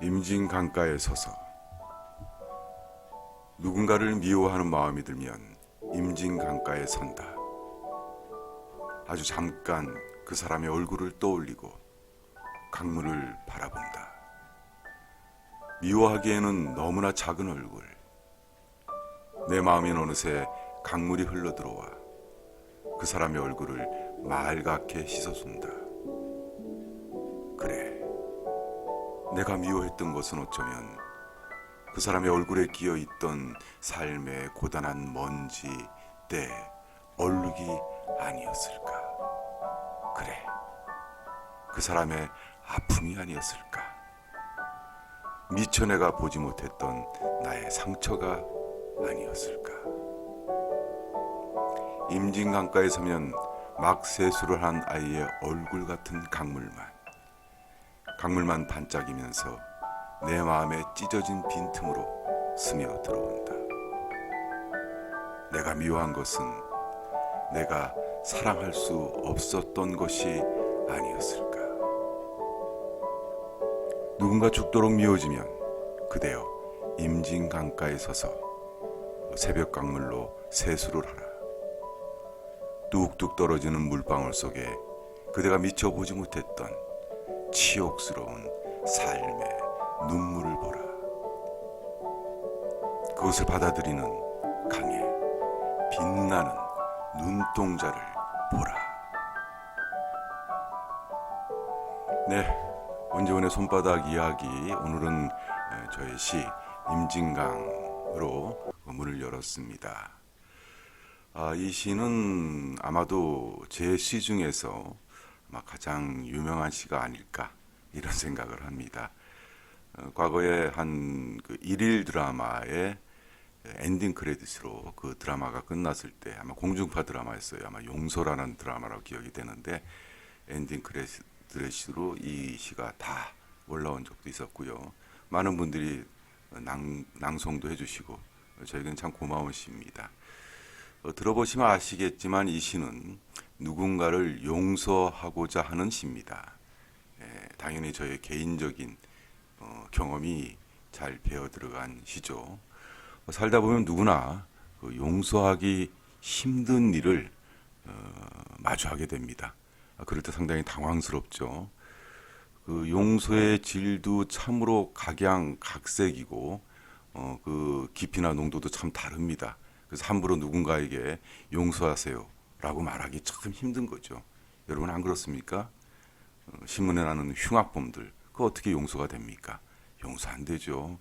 임진 강가에 서서 누군가를 미워하는 마음이 들면 임진 강가에 선다. 아주 잠깐 그 사람의 얼굴을 떠올리고 강물을 바라본다. 미워하기에는 너무나 작은 얼굴. 내 마음엔 어느새 강물이 흘러들어와 그 사람의 얼굴을 맑게 씻어준다. 그래, 내가 미워했던 것은 어쩌면 그 사람의 얼굴에 끼어있던 삶의 고단한 먼지, 때, 얼룩이 아니었을까. 그래, 그 사람의 아픔이 아니었을까. 미처 내가 보지 못했던 나의 상처가 아니었을까. 임진강가에 서면 막 세수를 한 아이의 얼굴 같은 강물만 반짝이면서 내 마음에 찢어진 빈틈으로 스며들어온다. 내가 미워한 것은 내가 사랑할 수 없었던 것이 아니었을까. 누군가 죽도록 미워지면 그대여 임진강가에 서서 새벽 강물로 세수를 하라. 뚝뚝 떨어지는 물방울 속에 그대가 미처 보지 못했던 치욕스러운 삶의 눈물을 보라. 그것을 받아들이는 강의 빛나는 눈동자를 보라. 네, 원재원의 손바닥 이야기. 오늘은 저의 시 임진강으로 문을 열었습니다. 이 시는 아마도 제 시 중에서 아마 가장 유명한 시가 아닐까 이런 생각을 합니다. 과거에 한 그 일일 드라마의 엔딩 크레딧으로 그 드라마가 끝났을 때 아마 공중파 드라마였어요. 아마 용서라는 드라마라고 기억이 되는데 엔딩 크레딧으로 이 시가 다 올라온 적도 있었고요. 많은 분들이 낭송도 해주시고 저에게는 참 고마운 시입니다. 들어보시면 아시겠지만 이 시는 누군가를 용서하고자 하는 시입니다. 당연히 저의 개인적인 경험이 잘 배어 들어간 시죠. 살다 보면 누구나 그 용서하기 힘든 일을 마주하게 됩니다. 그럴 때 상당히 당황스럽죠. 그 용서의 질도 참으로 각양각색이고 그 깊이나 농도도 참 다릅니다. 그래서 함부로 누군가에게 용서하세요 라고 말하기 참 힘든 거죠. 여러분 안 그렇습니까? 신문에 나는 흉악범들 그거 어떻게 용서가 됩니까? 용서 안 되죠.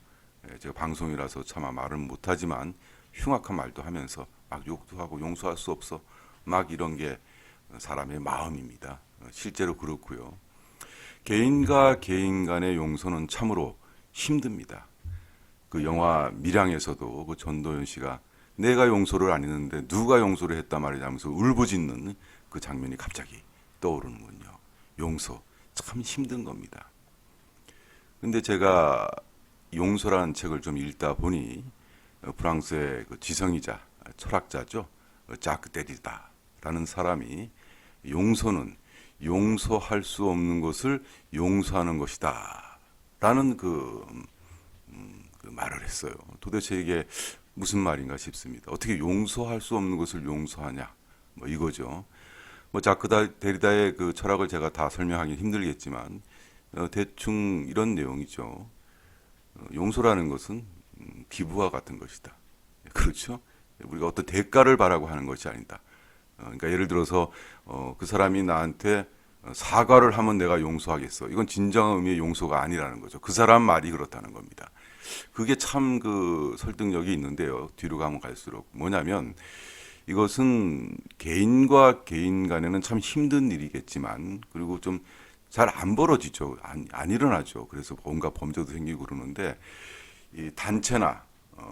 제가 방송이라서 차마 말은 못하지만 흉악한 말도 하면서 막 욕도 하고 용서할 수 없어 막 이런 게 사람의 마음입니다. 실제로 그렇고요. 개인과 개인 간의 용서는 참으로 힘듭니다. 그 영화 밀양에서도 그 전도연 씨가 내가 용서를 안 했는데 누가 용서를 했단 말이냐 하면서 울부짖는 그 장면이 갑자기 떠오르는군요. 용서 참 힘든 겁니다. 근데 제가 용서라는 책을 좀 읽다 보니 프랑스의 그 지성이자 철학자죠. 자크 데리다라는 사람이 용서는 용서할 수 없는 것을 용서하는 것이다 라는 그 말을 했어요. 도대체 이게 무슨 말인가 싶습니다. 어떻게 용서할 수 없는 것을 용서하냐 뭐 이거죠. 뭐 자크 데리다의 그 철학을 제가 다 설명하기 힘들겠지만 대충 이런 내용이죠. 용서라는 것은 기부와 같은 것이다. 그렇죠? 우리가 어떤 대가를 바라고 하는 것이 아니다. 그러니까 예를 들어서 그 사람이 나한테 사과를 하면 내가 용서하겠어. 이건 진정한 의미의 용서가 아니라는 거죠. 그 사람 말이 그렇다는 겁니다. 그게 참 그 설득력이 있는데요. 뒤로 가면 갈수록 뭐냐면 이것은 개인과 개인 간에는 참 힘든 일이겠지만 그리고 좀 잘 안 벌어지죠. 안 일어나죠. 그래서 뭔가 범죄도 생기고 그러는데 이 단체나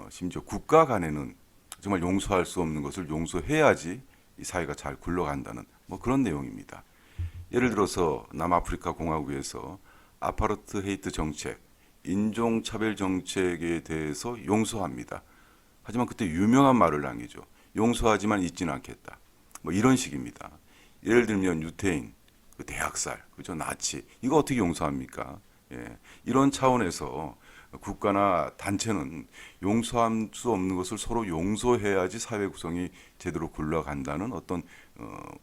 심지어 국가 간에는 정말 용서할 수 없는 것을 용서해야지 이 사회가 잘 굴러간다는 뭐 그런 내용입니다. 예를 들어서 남아프리카 공화국에서 아파르트헤이트 정책, 인종차별 정책에 대해서 용서합니다. 하지만 그때 유명한 말을 남기죠. 용서하지만 잊지는 않겠다. 뭐 이런 식입니다. 예를 들면 유태인, 그 대학살, 그죠? 나치. 이거 어떻게 용서합니까? 예, 이런 차원에서 국가나 단체는 용서할 수 없는 것을 서로 용서해야지 사회 구성이 제대로 굴러간다는 어떤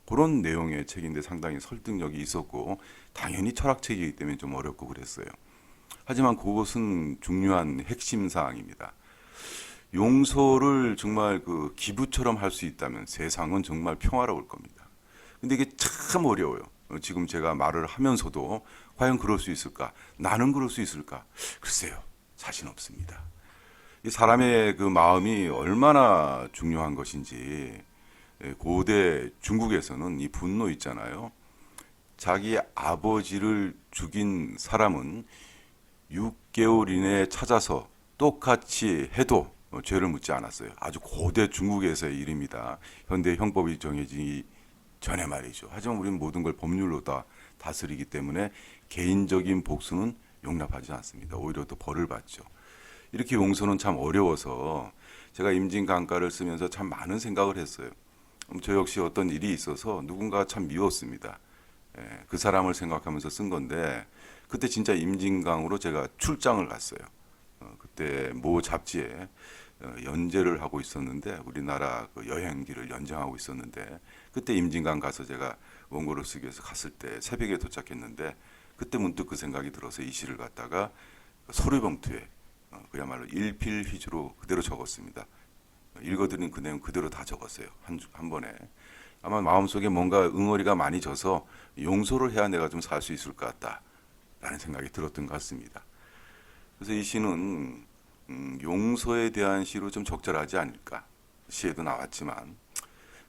그런 내용의 책인데 상당히 설득력이 있었고 당연히 철학책이기 때문에 좀 어렵고 그랬어요. 하지만 그것은 중요한 핵심 사항입니다. 용서를 정말 그 기부처럼 할 수 있다면 세상은 정말 평화로울 겁니다. 근데 이게 참 어려워요. 지금 제가 말을 하면서도 과연 그럴 수 있을까? 나는 그럴 수 있을까? 글쎄요. 자신 없습니다. 이 사람의 그 마음이 얼마나 중요한 것인지 고대 중국에서는 이 분노 있잖아요. 자기 아버지를 죽인 사람은 6개월 이내에 찾아서 똑같이 해도 죄를 묻지 않았어요. 아주 고대 중국에서의 일입니다. 현대 형법이 정해지기 전에 말이죠. 하지만 우리는 모든 걸 법률로 다 다스리기 때문에 개인적인 복수는 용납하지 않습니다. 오히려 더 벌을 받죠. 이렇게 용서는 참 어려워서 제가 임진강가를 쓰면서 참 많은 생각을 했어요. 저 역시 어떤 일이 있어서 누군가 참 미웠습니다. 그 사람을 생각하면서 쓴 건데 그때 진짜 임진강으로 제가 출장을 갔어요. 그때 모 잡지에 연재를 하고 있었는데 우리나라 그 여행기를 연장하고 있었는데 그때 임진강 가서 제가 원고를 쓰기 위해서 갔을 때 새벽에 도착했는데 그때 문득 그 생각이 들어서 이 시를 갖다가 서류봉투에 그야말로 일필휘주로 그대로 적었습니다. 읽어드린 그 내용 그대로 다 적었어요. 한 번에. 아마 마음속에 뭔가 응어리가 많이 져서 용서를 해야 내가 좀 살 수 있을 것 같다라는 생각이 들었던 것 같습니다. 그래서 이 시는 용서에 대한 시로 좀 적절하지 않을까. 시에도 나왔지만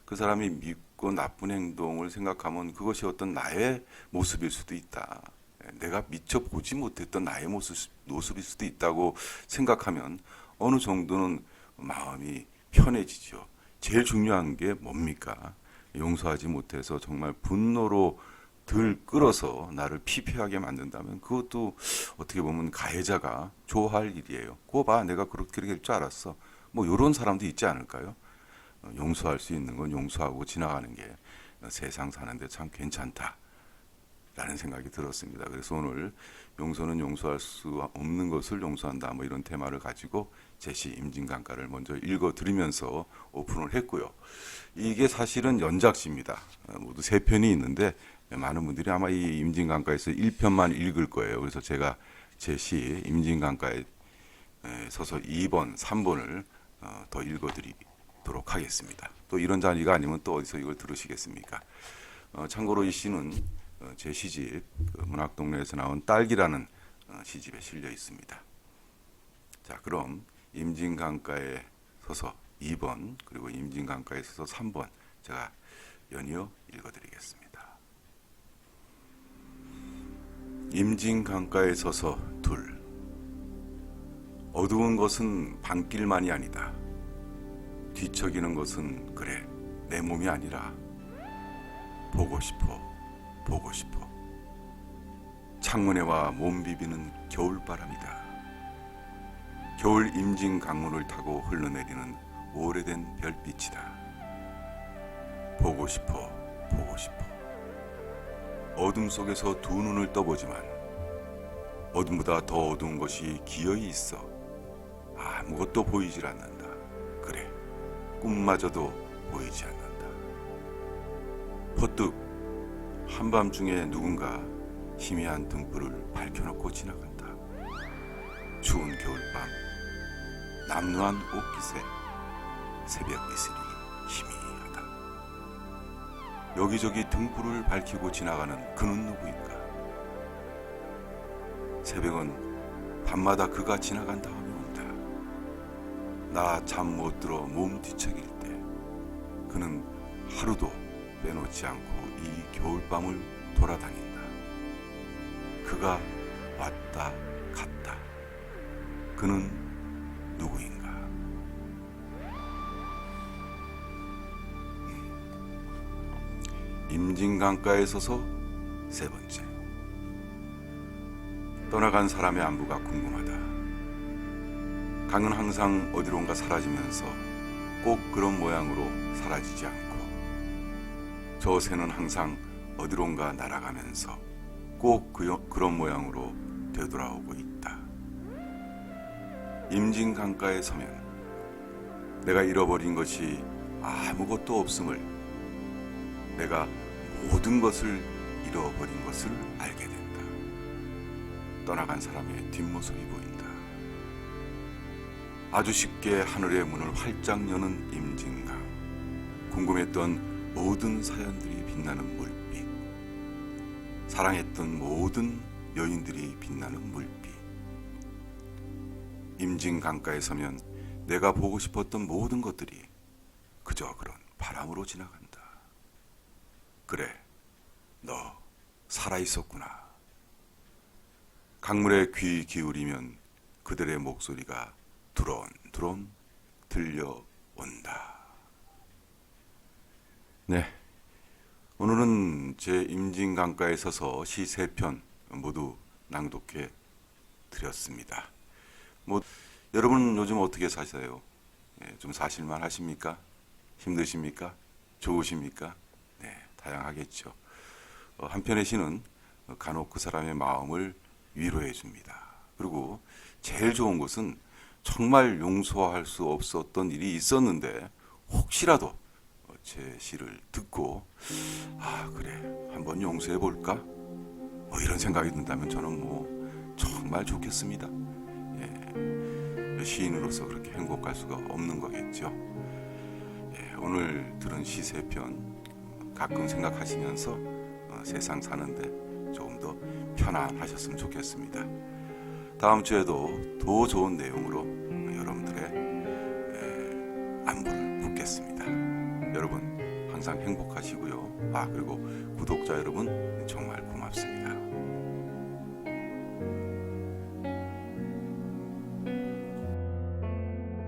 그 사람이 믿고 나쁜 행동을 생각하면 그것이 어떤 나의 모습일 수도 있다. 내가 미처 보지 못했던 나의 모습일 수도 있다고 생각하면 어느 정도는 마음이 편해지죠. 제일 중요한 게 뭡니까? 용서하지 못해서 정말 분노로 끌어서 나를 피폐하게 만든다면 그것도 어떻게 보면 가해자가 좋아할 일이에요. 그거 봐, 내가 그렇게 될 줄 알았어. 뭐 이런 사람도 있지 않을까요? 용서할 수 있는 건 용서하고 지나가는 게 세상 사는데 참 괜찮다. 라는 생각이 들었습니다. 그래서 오늘 용서는 용서할 수 없는 것을 용서한다. 뭐 이런 테마를 가지고 제시 임진강가를 먼저 읽어드리면서 오픈을 했고요. 이게 사실은 연작시입니다. 모두 3편이 있는데 많은 분들이 아마 이 임진강가에서 1편만 읽을 거예요. 그래서 제가 제시 임진강가에 서서 2번, 3번을 더 읽어드리도록 하겠습니다. 또 이런 자리가 아니면 또 어디서 이걸 들으시겠습니까? 참고로 이 시는 제 시집 문학동네에서 나온 딸기라는 시집에 실려 있습니다. 자, 그럼 임진강가에 서서 2번 그리고 임진강가에 서서 3번 제가 연이어 읽어드리겠습니다. 임진강가에 서서 둘. 어두운 것은 밤길만이 아니다. 뒤척이는 것은 그래 내 몸이 아니라 보고 싶어 보고 싶어. 창문에 와 몸 비비는 겨울바람이다. 겨울 임진강물을 타고 흘러내리는 오래된 별빛이다. 보고 싶어 보고 싶어. 어둠 속에서 두 눈을 떠보지만 어둠보다 더 어두운 것이 기어이 있어 아무것도 보이질 않는다. 그래 꿈마저도 보이지 않는다. 퍼뜩 한밤중에 누군가 희미한 등불을 밝혀놓고 지나간다. 추운 겨울밤 남루한 옷깃에 새벽 이슬이 희미하다. 여기저기 등불을 밝히고 지나가는 그는 누구인가? 새벽은 밤마다 그가 지나간 다음에 온다. 나 잠 못 들어 몸 뒤척일 때 그는 하루도 빼놓지 않고 이 겨울밤을 돌아다닌다. 그가 왔다 갔다. 그는 누구인가? 임진강가에 서서 3번째. 떠나간 사람의 안부가 궁금하다. 강은 항상 어디론가 사라지면서 꼭 그런 모양으로 사라지지 않고 저 새는 항상 어디론가 날아가면서 꼭 그런 모양으로 되돌아오고 있다. 임진강가에 서면 내가 잃어버린 것이 아무것도 없음을, 내가 모든 것을 잃어버린 것을 알게 된다. 떠나간 사람의 뒷모습이 보인다. 아주 쉽게 하늘의 문을 활짝 여는 임진강. 궁금했던 모든 사연들이 빛나는 물빛. 사랑했던 모든 여인들이 빛나는 물빛. 임진강가에 서면 내가 보고 싶었던 모든 것들이 그저 그런 바람으로 지나간다. 그래, 너 살아있었구나. 강물에 귀 기울이면 그들의 목소리가 두런두런 들려온다. 네, 오늘은 제 임진강가에 서서 시 3편 모두 낭독해 드렸습니다. 여러분 요즘 어떻게 사세요? 좀 사실만 하십니까? 힘드십니까? 좋으십니까? 네, 다양하겠죠. 한편의 시는 간혹 그 사람의 마음을 위로해 줍니다. 그리고 제일 좋은 것은 정말 용서할 수 없었던 일이 있었는데 혹시라도 제 시를 듣고 그래, 한번 용서해 볼까? 이런 생각이 든다면 저는 정말 좋겠습니다. 시인으로서 그렇게 행복할 수가 없는 거겠죠. 오늘 들은 시 3편 가끔 생각하시면서 세상 사는데 조금 더 편안하셨으면 좋겠습니다. 다음 주에도 더 좋은 내용으로 여러분들의 안부를 묻겠습니다. 여러분 항상 행복하시고요. 그리고 구독자 여러분 정말 고맙습니다.